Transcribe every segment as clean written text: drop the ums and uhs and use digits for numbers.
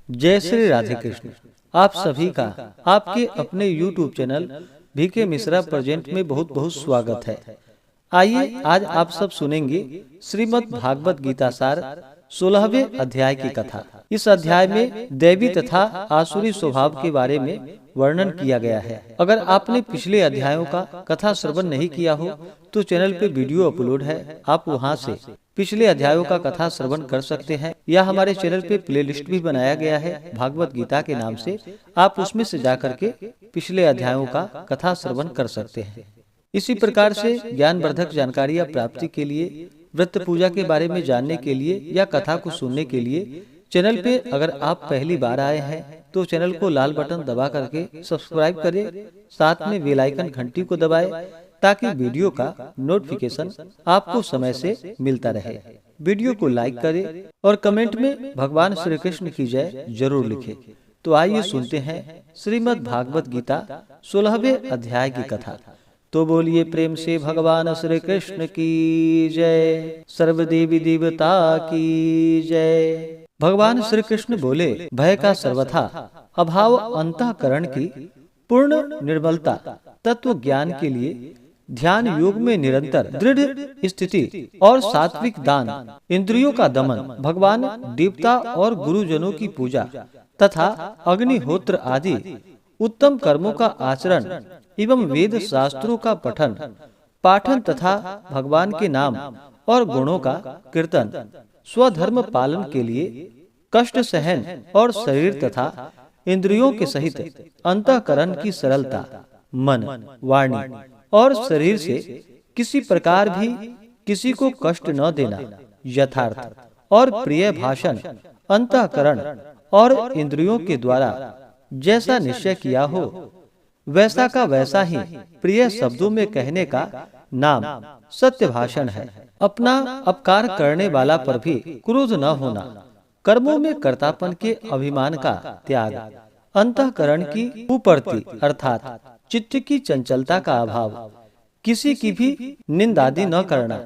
जय श्री राधे कृष्ण। आप सभी का आपके अपने YouTube channel VK Mishra present में बहुत बहुत स्वागत है। आइए आज आप सब सुनेंगे श्रीमद् भागवत गीता सार 16वें अध्याय की कथा। इस अध्याय में दैवी तथा आसुरी स्वभाव के बारे में वर्णन किया गया है। अगर आपने पिछले अध्यायों का कथा श्रवण नहीं किया हो तो चैनल पे वीडियो अपलोड है, आप वहां से पिछले अध्यायों का कथा श्रवण कर सकते हैं, या हमारे चैनल पे प्लेलिस्ट भी बनाया गया है भागवत गीता के नाम से, आप उसमें से जाकर के पिछले अध्यायों का कथा श्रवण कर सकते हैं। इसी प्रकार से ज्ञानवर्धक जानकारियाँ प्राप्ति के लिए, व्रत पूजा के बारे में जानने के लिए या कथा को सुनने के लिए चैनल पे अगर आप पहली बार आए हैं तो चैनल को लाल बटन दबा करके सब्सक्राइब करें, साथ में बेल आइकन घंटी को दबाएं ताकि वीडियो का नोटिफिकेशन आपको समय से मिलता रहे। वीडियो को लाइक करें और कमेंट में भगवान श्री कृष्ण की जय जरूर लिखें। तो आइए सुनते हैं श्रीमद् भागवत गीता 16वें अध्याय की कथा। तो बोलिए प्रेम से भगवान श्री कृष्ण की जय, सर्वदेवी देवता की जय। भगवान श्री कृष्ण बोले, भय का सर्वथा अभाव, अंतःकरण की पूर्ण निर्मलता, तत्व ज्ञान के लिए ध्यान योग में निरंतर दृढ़ स्थिति और सात्विक दान, इंद्रियों का दमन, भगवान देवता और गुरुजनों की पूजा तथा अग्निहोत्र आदि उत्तम कर्मों का आचरण एवं वेद शास्त्रों का पठन पाठन तथा भगवान के नाम और गुणों का कीर्तन, स्वधर्म पालन के लिए कष्ट सहन और शरीर तथा इंद्रियों के सहित अंतःकरण की सरलता, मन, वाणी और शरीर से किसी प्रकार भी किसी को कष्ट न देना, यथार्थ और प्रिय भाषण, अंतःकरण और इंद्रियों के द्वारा जैसा निश्चय किया हो वैसा का वैसा ही प्रिय शब्दों में कहने का नाम सत्य भाषण है। अपना अपकार करने वाला पर भी क्रोध न होना, कर्मों में कर्तापन के अभिमान का त्याग, अंतःकरण की कुप्रति अर्थात चित्त की चंचलता का अभाव, किसी की भी निंदादि न करना,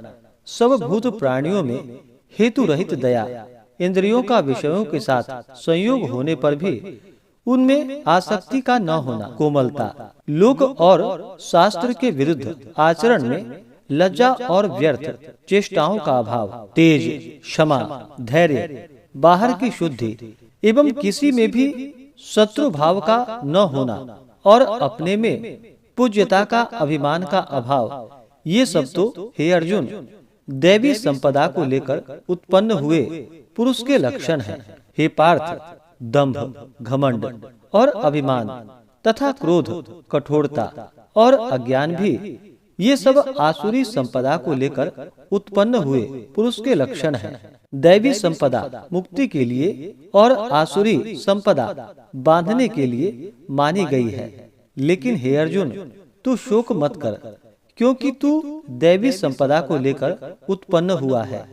सब भूत प्राणियों में हेतु रहित दया, इंद्रियों का विषयों के साथ संयोग होने पर भी उनमें आसक्ति का न होना, कोमलता, लोक और शास्त्र के विरुद्ध आचरण में लज्जा और व्यर्थ चेष्टाओं का अभाव, तेज, क्षमा, धैर्य, बाहर की शुद्धि एवं किसी में भी शत्रु भाव का न होना और अपने में पूज्यता का अभिमान का अभाव, ये सब तो हे अर्जुन दैवी संपदा को लेकर उत्पन्न हुए पुरुष के लक्षण हैं। हे पार्थ, दंभ, घमंड और अभिमान तथा क्रोध, कठोरता और अज्ञान भी ये सब आसुरी संपदा को लेकर उत्पन्न हुए पुरुष के लक्षण हैं। दैवी संपदा मुक्ति के लिए और आसुरी संपदा बांधने के लिए मानी गई है। लेकिन हे अर्जुन, तू शोक मत कर, क्योंकि तू दैवी संपदा को लेकर उत्पन्न हुआ है।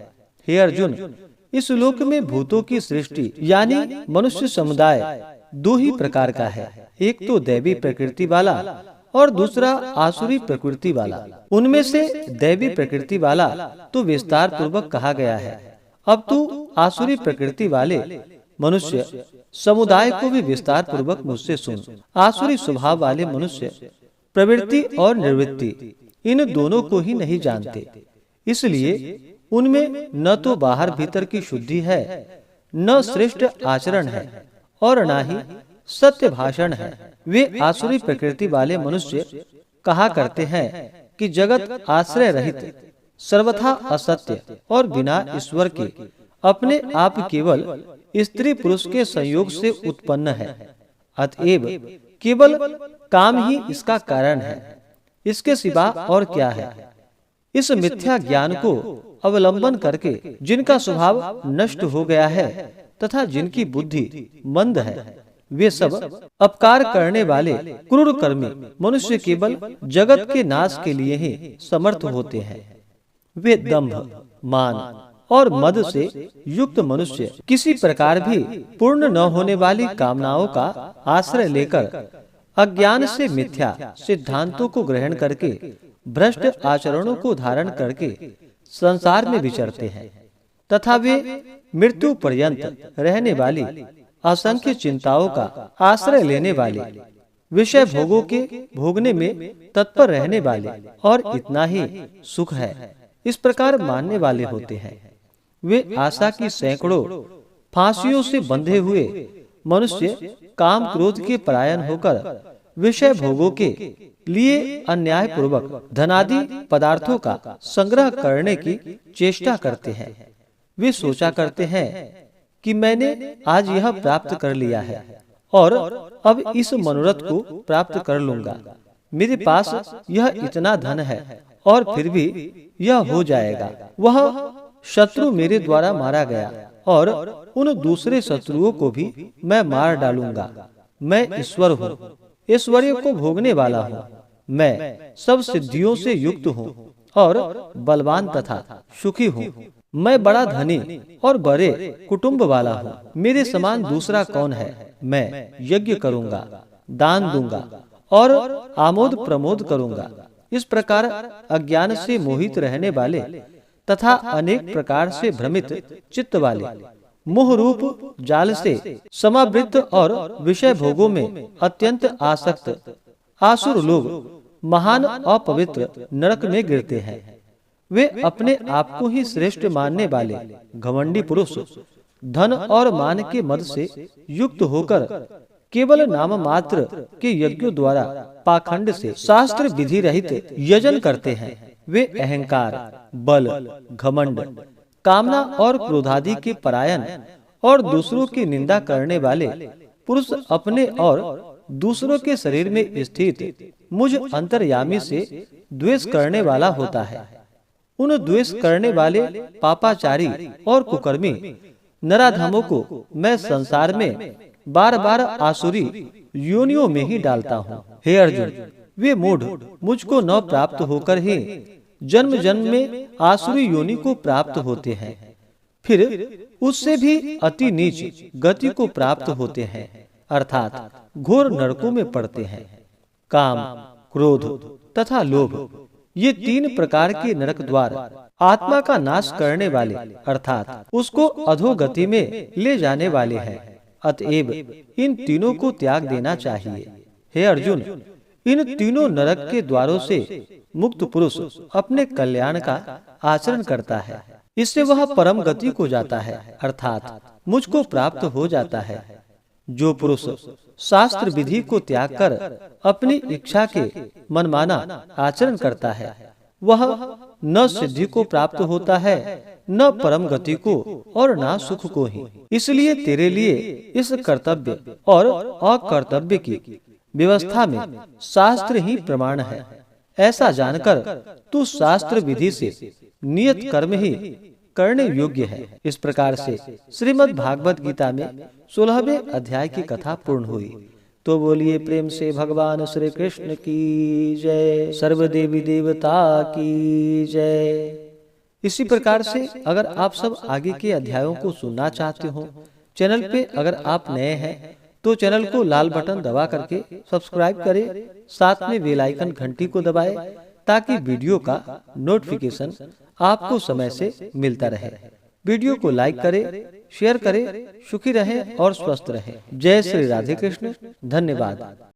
हे अर्जुन, इस लोक में भूतों की सृष्टि यानी मनुष्य समुदाय दो ही प्रकार का है, एक तो दैवी प्रकृति वाला और दूसरा आसुरी प्रकृति वाला। उनमें से दैवी प्रकृति वाला तो विस्तार पूर्वक कहा गया है। अब तू आसुरी प्रकृति वाले मनुष्य समुदाय को भी विस्तार पूर्वक मुझसे सुन। आसुरी स्वभाव वाले मनुष्य प्रवृत्ति और निवृत्ति इन दोनों को ही नहीं जानते, इसलिए उनमें न तो बाहर भीतर की शुद्धि है, न श्रेष्ठ आचरण है और न ही सत्य भाषण है। वे आसुरी प्रकृति वाले मनुष्य कहा करते हैं कि जगत आश्रय रहित, सर्वथा असत्य और बिना ईश्वर के अपने आप केवल स्त्री पुरुष के संयोग से उत्पन्न है। अतएव केवल काम ही इसका कारण है, इसके सिवा और क्या है। इस मिथ्या ज्ञान को अवलंबन करके जिनका स्वभाव नष्ट हो गया है तथा जिनकी बुद्धि मंद है, वे सब अपकार करने वाले क्रूर कर्मी मनुष्य केवल जगत के नाश के लिए ही समर्थ होते हैं। वे दंभ, मान और मद से युक्त मनुष्य किसी प्रकार भी पूर्ण न होने वाली कामनाओं का आश्रय लेकर अज्ञान से मिथ्या सिद्धांतों को ग्रहण करके भ्रष्ट आचरणों को धारण करके संसार में विचरते हैं तथा वे मृत्यु पर्यंत रहने वाली असंख्य चिंताओं का आश्रय लेने वाले, विषय भोगों के भोगने में तत्पर रहने वाले और इतना ही सुख है इस प्रकार मानने वाले होते हैं। वे आशा की सैकड़ों फांसियों से बंधे हुए मनुष्य काम क्रोध के परायण होकर विषय भोगों के लिए अन्याय पूर्वक धनादि पदार्थों का संग्रह करने की चेष्टा करते हैं। वे सोचा करते हैं कि मैंने आज यह प्राप्त कर लिया है और अब इस मनोरथ को प्राप्त कर लूंगा। मेरे पास यह इतना धन है और फिर भी यह हो जाएगा। वह शत्रु मेरे द्वारा मारा गया और उन दूसरे शत्रुओं को भी मैं मार डालूंगा। मैं ईश्वर हूँ, ऐश्वर्य को भोगने वाला हूँ। मैं सब सिद्धियों से युक्त हूँ और बलवान तथा सुखी हूँ। मैं बड़ा धनी और बड़े कुटुंब वाला हूँ। मेरे समान दूसरा कौन है। मैं यज्ञ करूँगा, दान दूंगा और आमोद प्रमोद करूँगा। इस प्रकार अज्ञान से मोहित रहने वाले तथा अनेक प्रकार से भ्रमित चित्त वाले, मोह रूप जाल से समावृत और विषय भोगों में अत्यंत आसक्त आसुर लोग महान अपवित्र नरक में गिरते हैं। वे अपने आप को ही श्रेष्ठ मानने वाले घमंडी पुरुष धन और मान के मद से युक्त होकर केवल नाम मात्र के यज्ञों द्वारा पाखंड से शास्त्र विधि रहित यजन करते हैं। वे अहंकार, बल, घमंड, कामना और क्रोधादि के परायण और दूसरों की निंदा करने वाले पुरुष अपने और दूसरों के शरीर में स्थित मुझ अंतर्यामी से द्वेष करने वाला होता है। उन द्वेष करने वाले पापाचारी और कुकर्मी नराधमों को मैं संसार में बार बार आसुरी योनियों में ही डालता हूँ। हे अर्जुन, वे मूढ़ मुझको न प्राप्त होकर ही जन्म जन्म में आसुरी योनि को प्राप्त होते हैं, फिर उससे भी अति नीच गति को प्राप्त होते हैं, अर्थात घोर नरकों में पड़ते हैं। काम, क्रोध तथा लोभ ये तीन प्रकार के नरक द्वार आत्मा का नाश करने वाले अर्थात उसको अधोगति में ले जाने वाले हैं। अतएव इन तीनों को त्याग देना चाहिए। हे अर्जुन, इन तीनों नरक के द्वारों से मुक्त पुरुष अपने कल्याण का आचरण करता है। इससे वह परम गति को जाता है, अर्थात मुझको प्राप्त हो जाता है। जो पुरुष शास्त्र विधि को त्याग कर अपनी इच्छा के मनमाना आचरण करता है, वह न सिद्धि को प्राप्त होता है, न परम गति को और न सुख को ही। इसलिए तेरे लिए इस कर्तव्य और अकर्तव्य की व्यवस्था में शास्त्र ही प्रमाण है। ऐसा जानकर तू शास्त्र विधि से नियत कर्म ही करने योग्य है। इस प्रकार से श्रीमद् भागवत गीता में 16वें अध्याय की कथा पूर्ण हुई। तो बोलिए प्रेम से भगवान श्री कृष्ण की जय, सर्व देवी देवता की जय। इसी प्रकार से अगर आप सब आगे के अध्यायों को सुनना चाहते हो, चैनल पे अगर आप नए हैं तो चैनल को लाल बटन दबा करके सब्सक्राइब करें, साथ में बेल आइकन घंटी को दबाएं ताकि वीडियो का नोटिफिकेशन आपको समय से मिलता रहे। वीडियो को लाइक करें, शेयर करें, सुखी रहें और स्वस्थ रहें। जय श्री राधे कृष्ण। धन्यवाद।